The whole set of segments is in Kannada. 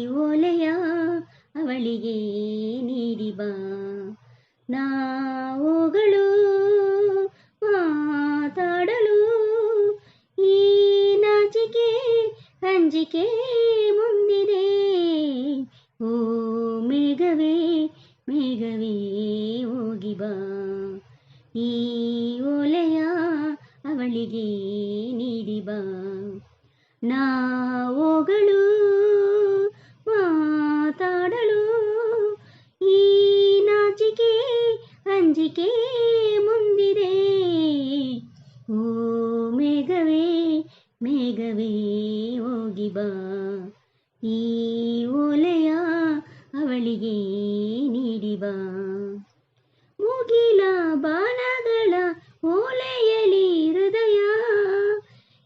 ಓಲೆಯ ಅವಳಿಗೆ ನೀಡಿ ಬಾ. ನಾವುಗಳು ಮಾತಾಡಲು ಈ ನಾಚಿಕೆ ಅಂಜಿಕೆ ಮುಂದಿದೆ. ಓ ಮೇಘವೇ ಮೇಘವೇ ಹೋಗಿ ಬಾ. ಈ ಓಲೆಯ ಅವಳಿಗೆ ನೀಡಿ ಬಾ. ನಾವುಗಳು ಮಾತಾಡಲು ಈ ನಾಚಿಕೆ ಅಂಜಿಕೆ ಮುಂದಿದೆ. ಓ ಮೇಘವೇ ಮೇಘವೇ ಹೋಗಿ ಬಾ. ಈ ಓಲೆಯ ಅವಳಿಗೆ ನೀಡಿ ಬಾ. ಮುಗಿಲ ಬಾಣಗಳ ಓಲೆಯಲಿ ಹೃದಯ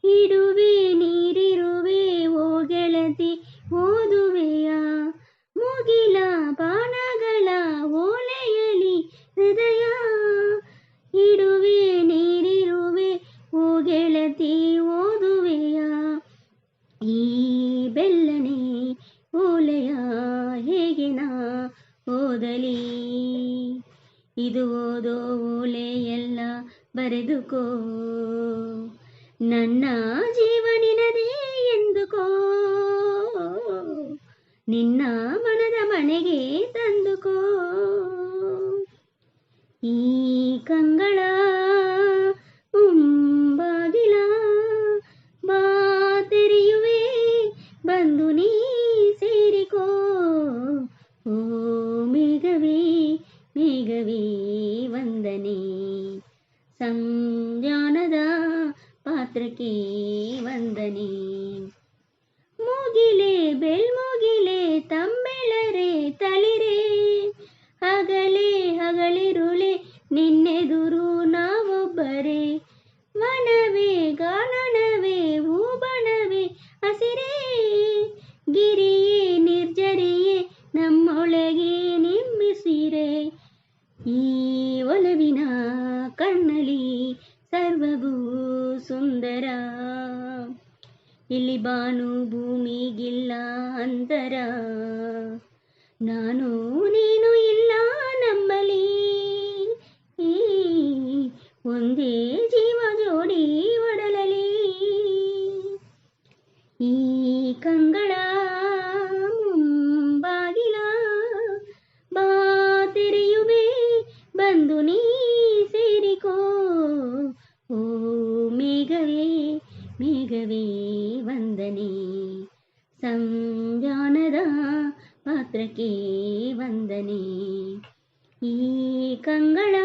ಇಡುವೆ ನೀರಿರುವೆ ಓ ಗೆಳತಿ ಓದುವೆಯ. ಮುಗಿಲ ಬಾಣಗಳ ಓಲೆಯಲಿ ಹೃದಯ ಇಡುವೆ ನೀರಿರುವೆ ಓ ಗೆಳತಿ ಓದುವೆಯ. ಈ ಬೆಲ್ಲನೆ ಓಲೆಯ ಹೇಗೆ ನಾ ಓದಲಿ. ಇದು ಓದೋ ಓಲೆಯೆಲ್ಲ ಬರೆದುಕೋ. ನನ್ನ ಜೀವನಿನದೇ ಎಂದುಕೋ. ನಿನ್ನ ಮನದ ಮನೆಗೆ ತಂದುಕೋ. ಈ ಕಂಗಳ ಮುಂಬಾಗಿಲ ಬಾ ತೆರೆಯುವೆ ಬಂದು ನೀ ಸೇರಿಕೋ. ಓ ಮೇಘವೇ ಮೇಘವೇ ವಂದನೆ. ಸಂಧಾನದ ಪಾತ್ರಕ್ಕೆ ವಂದನೆ. ಮುಗಿಲೆ ಬೆಳ್ಮುಗಿಲೆ ತಂಬೆಳರೆ ತಳಿರೆ ಹಗಲೇ ಹಗಳಿರುಳೆ ನಿನ್ನೆದುರು ನಾವೊಬ್ಬರೇ. ವನವೇ ಗಾನನವೇ ಹೂಬಣವೇ ಹಸಿರೇ ಗಿರಿಯೇ ನಿರ್ಜರಿಯೇ ನಮ್ಮೊಳಗೆ ನಿರ್ಮಿಸಿರೆ. ಈ ಒಲವಿನ ಕಣ್ಣಲಿ ಸರ್ವವೂ ಸುಂದರ. ಇಲ್ಲಿ ಬಾನು ಭೂಮಿಗಿಲ್ಲ ಅಂತರ. ನಾನು ನೀನು ಇಲ್ಲ ನಮ್ಮಲ್ಲಿ ಒಂದೇ ಜೀವ ಜೋಡಿ ಒಡಲಲಿ. ಈ ಕಂಗಳ ಮುಂಬಾಗಿಲ ಬಾ ತೆರೆಯುವೆ ಬಂದು ನೀ ಸೇರಿಕೋ. ಓ ಮೇಘವೇ ಮೇಘವೇ ವಂದನೆ. ಸಂಧಾನದ ಪಾತ್ರಕ್ಕೆ ವಂದನೆ. ಈ ಕಂಗಳ